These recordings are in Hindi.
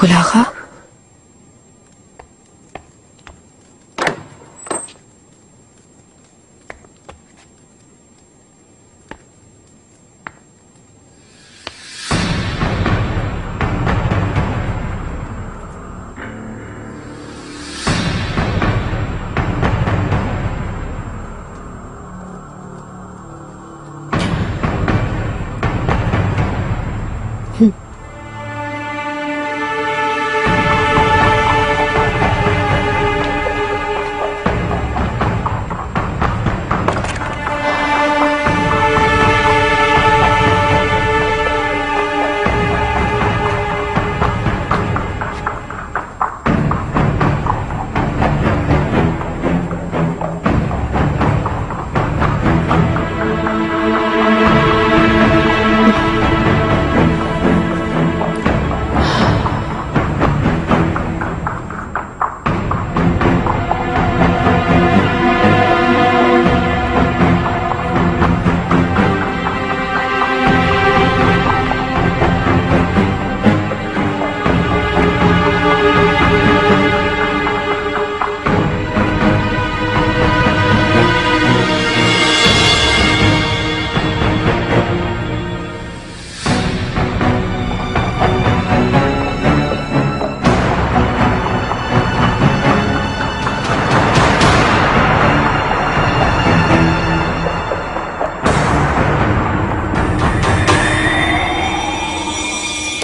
गुलागा,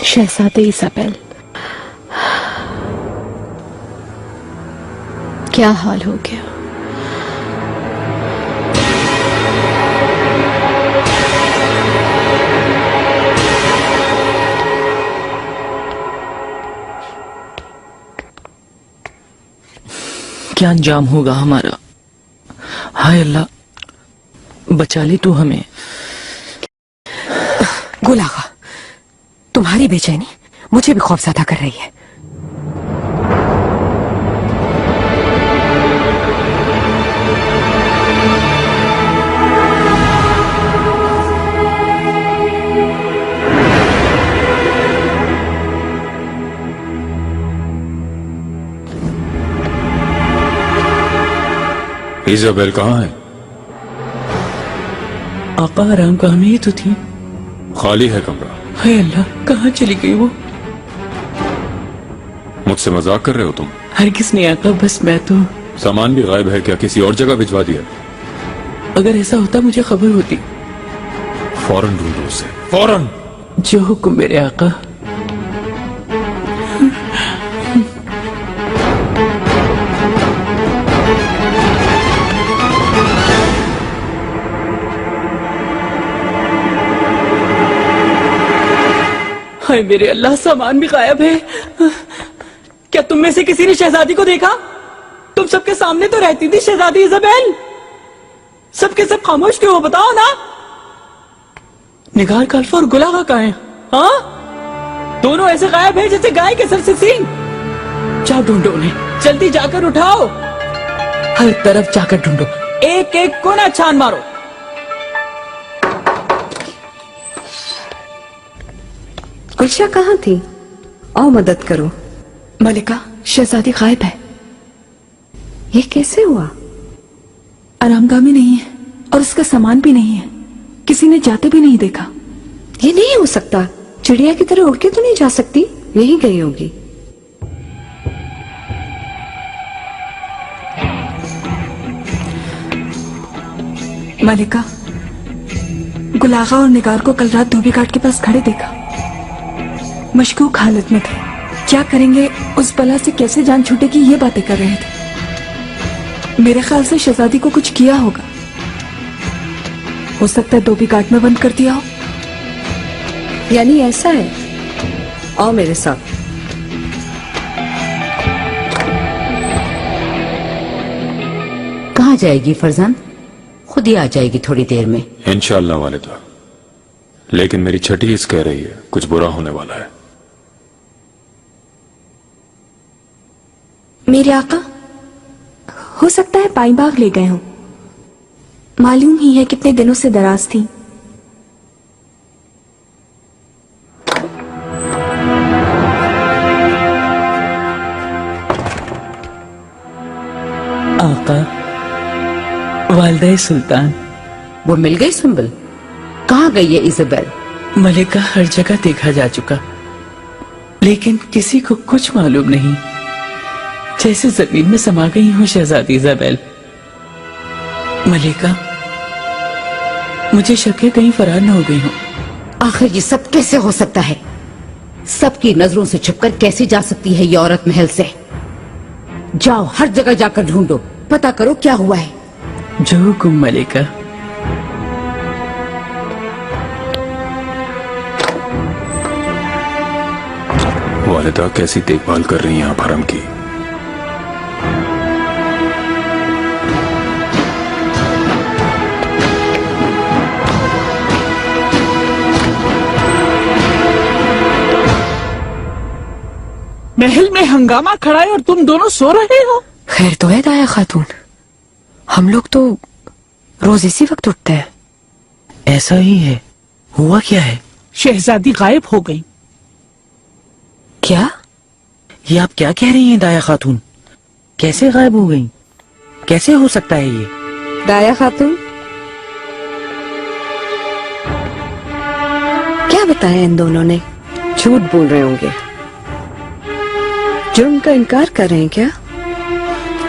शहजादे इज़ाबेल, क्या हाल हो गया? क्या अंजाम होगा हमारा? हाय अल्लाह, बचा ले तू हमें। गुलागा, तुम्हारी बेचैनी मुझे भी खौफज़दा कर रही है। इज़ाबेल कहाँ है? आका, आराम कहाँ में ही तो थी। खाली है कमरा। हाय अल्लाह, कहाँ चली गई वो? मुझसे मजाक कर रहे हो तुम? हरगिज़ नहीं आका, बस मैं तो। सामान भी गायब है क्या? किसी और जगह भिजवा दिया? अगर ऐसा होता मुझे खबर होती। फौरन ढूंढो उसे, फौरन। जो हुक्म मेरे आका। हाय मेरे अल्लाह, सामान भी गायब है। क्या तुम में से किसी ने शहजादी को देखा? तुम सबके सामने तो रहती थी शहजादी इज़ाबेल। सबके सब खामोश क्यों हो, बताओ ना। निगार कल्फ और गुलागा कहाँ हैं? हाँ, दोनों ऐसे गायब हैं जैसे गाय के सर से सींग। जाओ ढूंढो उन्हें, जल्दी जाकर उठाओ। हर तरफ जाकर ढूंढो, एक एक कोना छान मारो। गुलशा कहाँ थी? आओ मदद करो। मलिका, शहजादी गायब है। ये कैसे हुआ? आरामगाह में नहीं है और उसका सामान भी नहीं है। किसी ने जाते भी नहीं देखा। ये नहीं हो सकता। चिड़िया की तरह उड़ के तो नहीं जा सकती, यही गई होगी। मलिका, गुलागा और निगार को कल रात धोबी घाट के पास खड़े देखा। मशकूक हालत में थे। क्या करेंगे, उस बला से कैसे जान छूटेगी, ये बातें कर रहे थे। मेरे ख्याल से शहजादी को कुछ किया होगा। हो सकता है धोबी घाट में बंद कर दिया हो। यानी ऐसा है? आओ मेरे साथ। कहाँ जाएगी फरजान? खुद ही आ जाएगी थोड़ी देर में। इंशाअल्लाह वालिदा, लेकिन मेरी छठी हिस्स कह रही है कुछ बुरा होने वाला है। मेरे आका, हो सकता है पाई बाग ले गए हों। मालूम ही है कितने दिनों से दराज थी। वालदा सुल्तान। वो मिल गई सुंबल? कहाँ गई है इजाबेल? मलिका हर जगह देखा जा चुका, लेकिन किसी को कुछ मालूम नहीं। जैसे जमीन में समा गई हूँ शहजादी इजाबेल। मलिका, मुझे शक है कहीं फरार न हो गई हूँ। आखिर ये सब कैसे हो सकता है? सबकी नजरों से छुपकर कैसे जा सकती है ये औरत महल से? जाओ, हर जगह जाकर ढूंढो, पता करो क्या हुआ है। जो हुकुम मलिका। वालिदा कैसी देखभाल कर रही हैं आप हरम की? महल में हंगामा खड़ा है और तुम दोनों सो रहे हो? खैर तो है दाया खातून, हम लोग तो रोज इसी वक्त उठते हैं। ऐसा ही है। हुआ क्या है? शहजादी गायब हो गई। क्या? ये आप क्या कह रही हैं दाया खातून? कैसे गायब हो गई? कैसे हो सकता है ये? दाया खातून, क्या बताया इन दोनों ने? झूठ बोल रहे होंगे। जुर्म का इनकार कर रहे हैं क्या?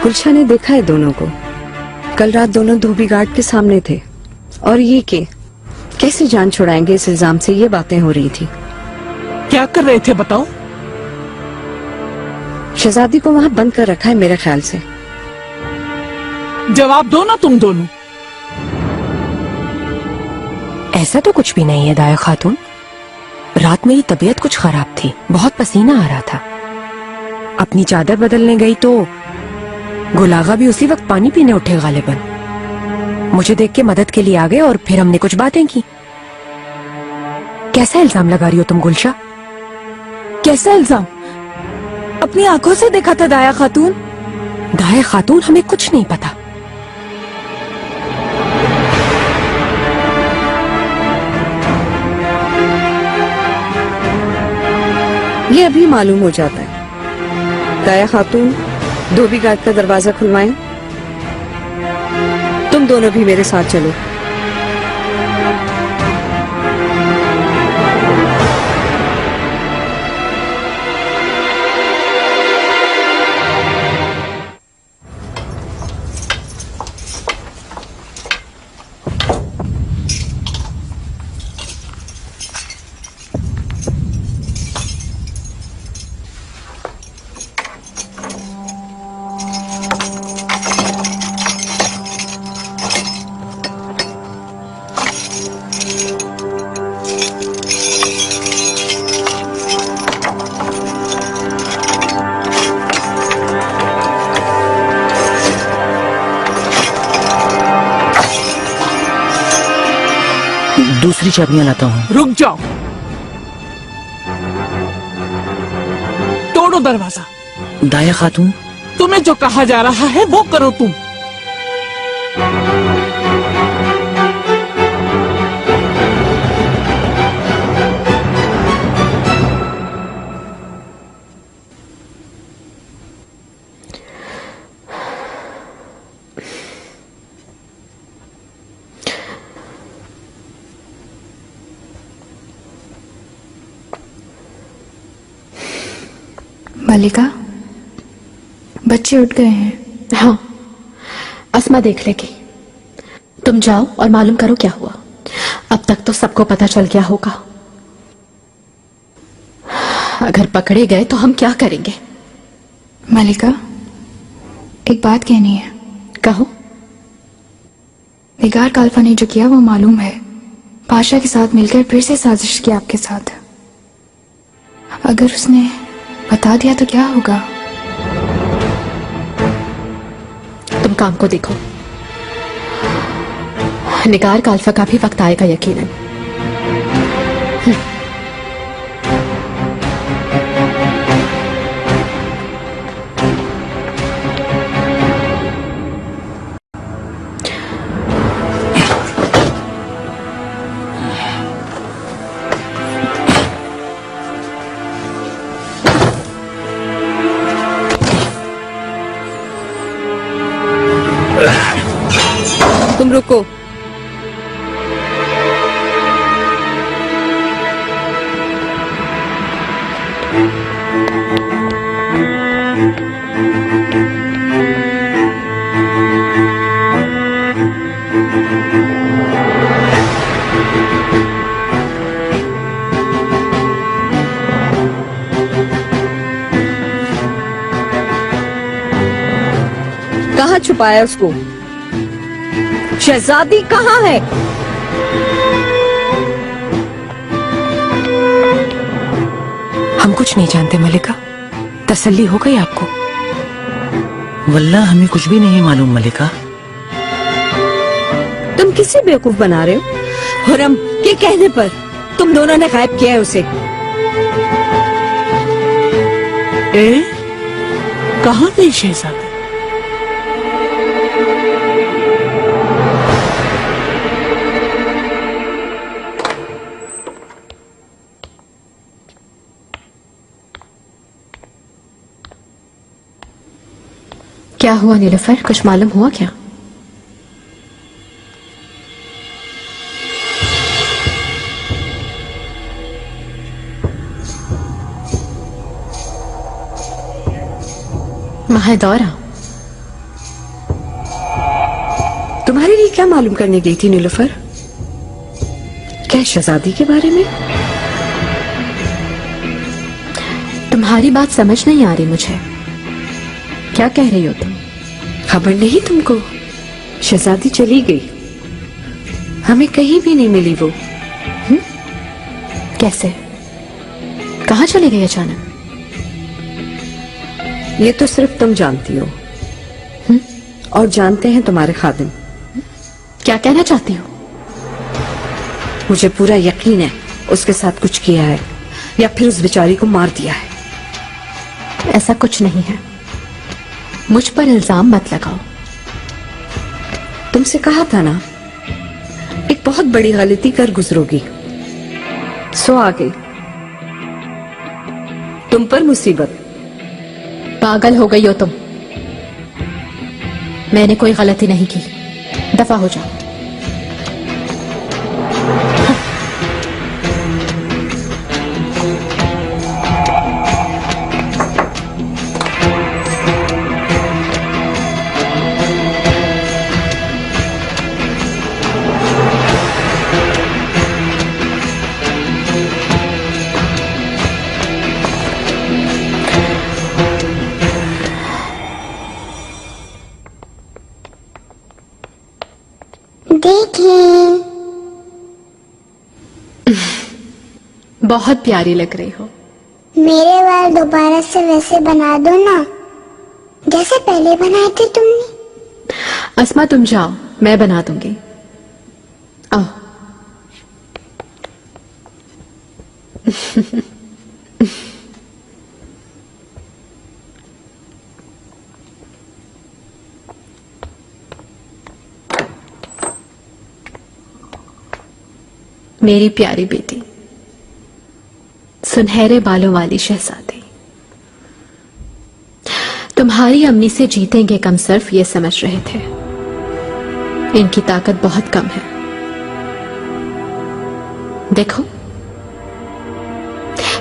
गुलशा ने देखा है दोनों को। कल रात दोनों धोबी घाट के सामने थे। और ये के कैसे जान छुड़ाएंगे इस इल्जाम से, ये बातें हो रही थी। क्या कर रहे थे बताओ? शहजादी को वहां बंद कर रखा है मेरे ख्याल से। जवाब दो ना तुम दोनों। ऐसा तो कुछ भी नहीं है दाया खातून। रात मेरी तबीयत कुछ खराब थी, बहुत पसीना आ रहा था। अपनी चादर बदलने गई तो गुलागा भी उसी वक्त पानी पीने उठे गालिबन। मुझे देख के मदद के लिए आ गए और फिर हमने कुछ बातें की। कैसा इल्जाम लगा रही हो तुम गुलशा? कैसा इल्जाम? अपनी आंखों से देखा था दाया खातून। दाया खातून, हमें कुछ नहीं पता। ये अभी मालूम हो जाता है। दाया खातून, धोबी घाट का दरवाजा खुलवाएं। तुम दोनों भी मेरे साथ चलो। दूसरी चाबियां लाता हूँ। रुक जाओ, तोड़ो दरवाजा। दाया खातून, तुम्हें जो कहा जा रहा है वो करो तुम। मलिका, बच्चे उठ गए हैं। हाँ, अस्मा देख लेगी। तुम जाओ और मालूम करो क्या हुआ। अब तक तो सबको पता चल गया होगा। अगर पकड़े गए तो हम क्या करेंगे? मलिका, एक बात कहनी है। कहो। निगार काल्फा ने जो किया वो मालूम है। पाशा के साथ मिलकर फिर से साजिश की आपके साथ। अगर उसने बता दिया तो क्या होगा? तुम काम को देखो। निगार काल्फा का भी वक्त आएगा यकीनन। छुपाया उसको? शहजादी कहाँ है? हम कुछ नहीं जानते मलिका, तसल्ली हो गई आपको? वल्लाह हमें कुछ भी नहीं मालूम मलिका। तुम किसे बेवकूफ बना रहे हो? हुरम के कहने पर तुम दोनों ने गायब किया है उसे। कहाँ गई शहजादी? क्या हुआ नीलुफर, कुछ मालूम हुआ क्या? महदौरा, तुम्हारे लिए क्या मालूम करने गई थी नीलुफर? क्या शहजादी के बारे में? तुम्हारी बात समझ नहीं आ रही मुझे। क्या कह रही हो तुम? खबर नहीं तुमको? शहजादी चली गई, हमें कहीं भी नहीं मिली वो। कैसे? कहाँ चली गई अचानक? ये तो सिर्फ तुम जानती हो, और जानते हैं तुम्हारे खादिम। क्या कहना चाहती हो? मुझे पूरा यकीन है उसके साथ कुछ किया है, या फिर उस बेचारी को मार दिया है। ऐसा कुछ नहीं है, मुझ पर इल्जाम मत लगाओ। तुमसे कहा था ना, एक बहुत बड़ी गलती कर गुजरोगी, सो आ गई तुम पर मुसीबत। पागल हो गई हो तुम। मैंने कोई गलती नहीं की, दफा हो जाओ। बहुत प्यारी लग रही हो। मेरे बाल दोबारा से वैसे बना दो ना, जैसे पहले बनाए थे तुमने। अस्मा तुम जाओ, मैं बना दूंगी। आओ। मेरी प्यारी बेटी, सुनहरे बालों वाली शहजादी, तुम्हारी अम्मी से जीतेंगे कम सिर्फ ये समझ रहे थे। इनकी ताकत बहुत कम है। देखो,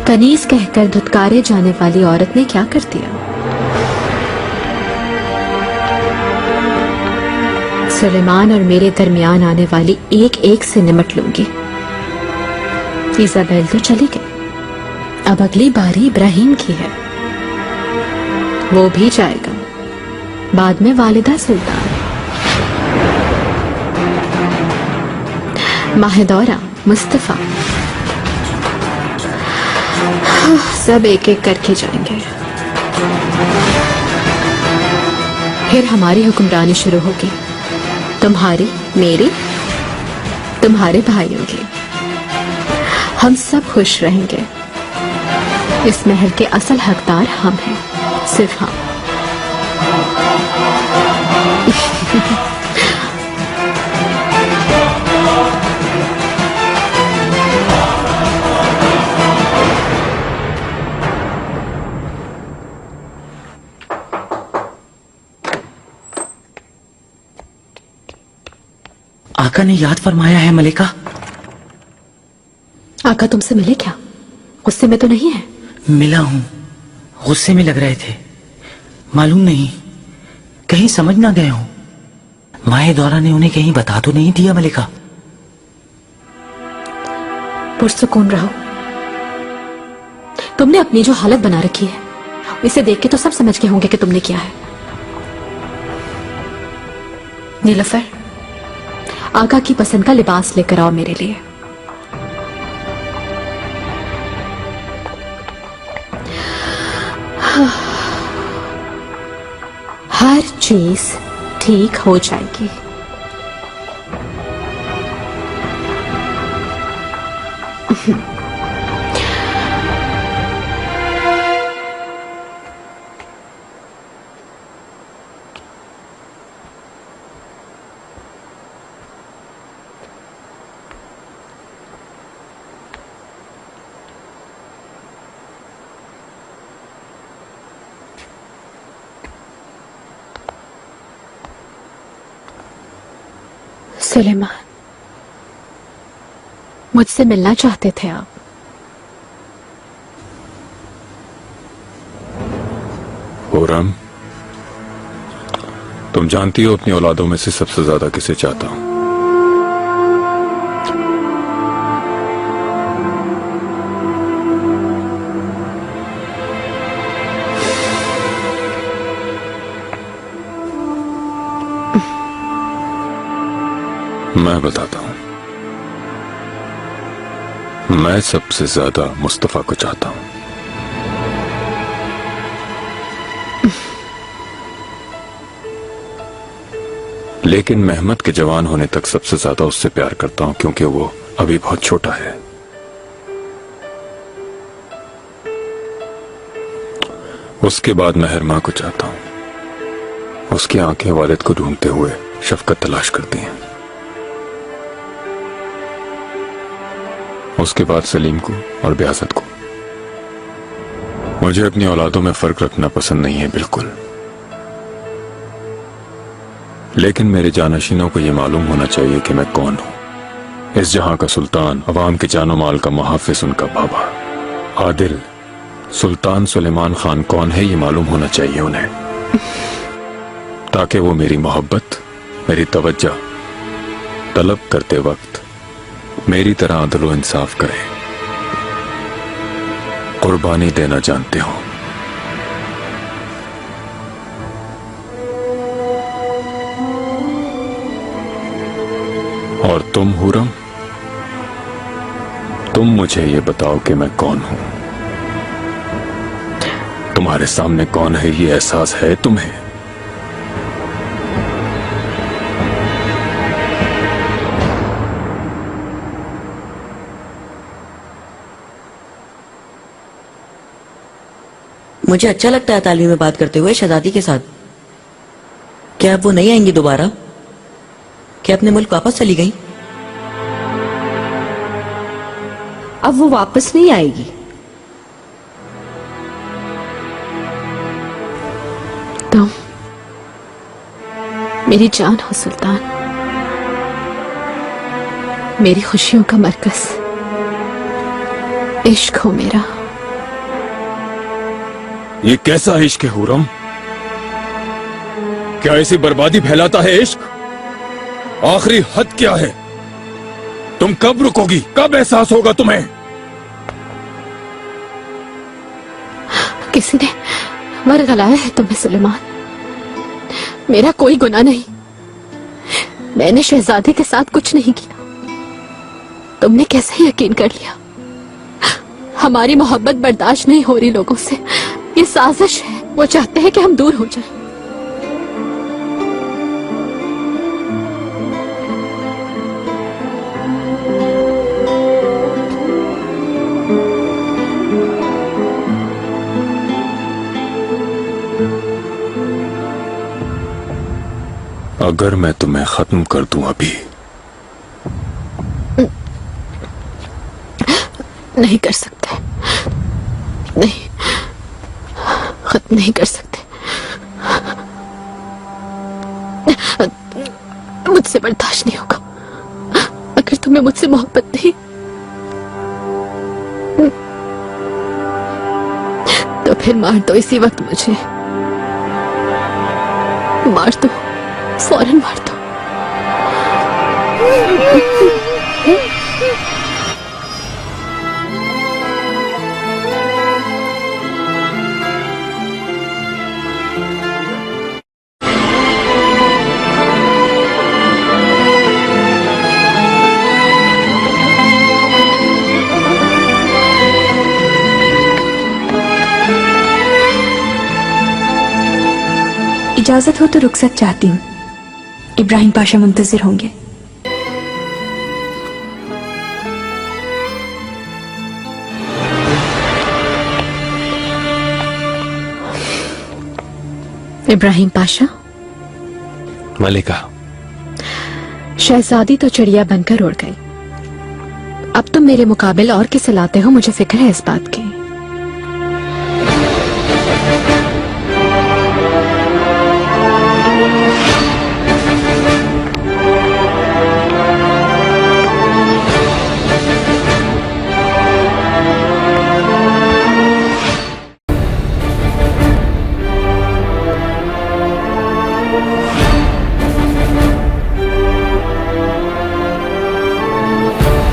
कनीज कहकर धुतकारे जाने वाली औरत ने क्या कर दिया। सुलेमान और मेरे दरमियान आने वाली एक एक से निमट लूंगी। इजाबेल तो चली गई, अब अगली बारी इब्राहिम की है, वो भी जाएगा, बाद में वालिदा सुल्तान, माहिदौरा, मुस्तफा, सब एक एक करके जाएंगे। फिर हमारी हुक्मरानी शुरू होगी, तुम्हारी, मेरी, तुम्हारे भाइयों की। हम सब खुश रहेंगे। इस महल के असल हकदार हम हैं, सिर्फ हम। आका ने याद फरमाया है मलिका। आका तुमसे मिले क्या? गुस्से में तो नहीं है? मिला हूं, गुस्से में लग रहे थे, मालूम नहीं कहीं समझ ना गए हो। माहिदौरा ने उन्हें कहीं बता तो नहीं दिया मलिका? पुरसुकून रहो। तुमने अपनी जो हालत बना रखी है, इसे देख के तो सब समझ के होंगे कि तुमने क्या है। नीलोफर, आका की पसंद का लिबास लेकर आओ मेरे लिए। हर चीज ठीक हो जाएगी। सुलेमान, मुझसे मिलना चाहते थे आप। हुर्रम, तुम जानती हो अपनी औलादों में से सबसे ज्यादा किसे चाहता हूं। मैं बताता हूं। मैं सबसे ज्यादा मुस्तफा को चाहता हूं। लेकिन मेहमद के जवान होने तक सबसे ज्यादा उससे प्यार करता हूं, क्योंकि वो अभी बहुत छोटा है। उसके बाद मेहरमा को चाहता हूं। उसकी आंखें वालिद को ढूंढते हुए शफकत तलाश करती हैं। उसके बाद सलीम को और ब्यासत को। मुझे अपनी औलादों में फर्क रखना पसंद नहीं है, बिल्कुल। लेकिन मेरे जानशीनों को यह मालूम होना चाहिए कि मैं कौन हूं। इस जहां का सुल्तान, अवाम के जानो माल का मुहाफिज, उनका बाबा। आदिल सुल्तान सुलेमान खान कौन है, ये मालूम होना चाहिए उन्हें, ताकि वो मेरी मोहब्बत, मेरी तवज्जो तलब करते वक्त मेरी तरह अदल व इंसाफ करे, कुर्बानी देना जानते हो। और तुम हुर्रम, तुम मुझे ये बताओ कि मैं कौन हूं। तुम्हारे सामने कौन है, ये एहसास है तुम्हें? मुझे अच्छा लगता है तालीम में बात करते हुए शहजादी के साथ। क्या अब वो नहीं आएंगी दोबारा? क्या अपने मुल्क वापस चली गई? अब वो वापस नहीं आएगी। तुम मेरी जान हो सुल्तान, मेरी खुशियों का मरकज, इश्क हो मेरा। ये कैसा इश्क है हुर्रम? क्या ऐसी बर्बादी फैलाता है इश्क? आखिरी हद क्या है? तुम कब रुकोगी? कब एहसास होगा तुम्हें? किसी ने वरगलाया है तुम्हें सुलेमान। मेरा कोई गुनाह नहीं। मैंने शहजादे के साथ कुछ नहीं किया। तुमने कैसे यकीन कर लिया? हमारी मोहब्बत बर्दाश्त नहीं हो रही लोगों से। ये साजिश है। वो चाहते हैं कि हम दूर हो जाएं। अगर मैं तुम्हें खत्म कर दूं अभी, नहीं कर सकते, नहीं, खत्म नहीं कर सकते। मुझसे बर्दाश्त नहीं होगा। अगर तुम्हें मुझसे मोहब्बत नहीं तो फिर मार दो इसी वक्त मुझे। मार दो, फौरन मार दो। इजाजत हो तो रुखसत चाहती हूँ। इब्राहिम पाशा मुंतजिर होंगे। इब्राहिम पाशा, मलिका, शहजादी तो चिड़िया बनकर उड़ गई। अब तुम मेरे मुकाबिल और किसे लाते हो, मुझे फिक्र है इस बात की।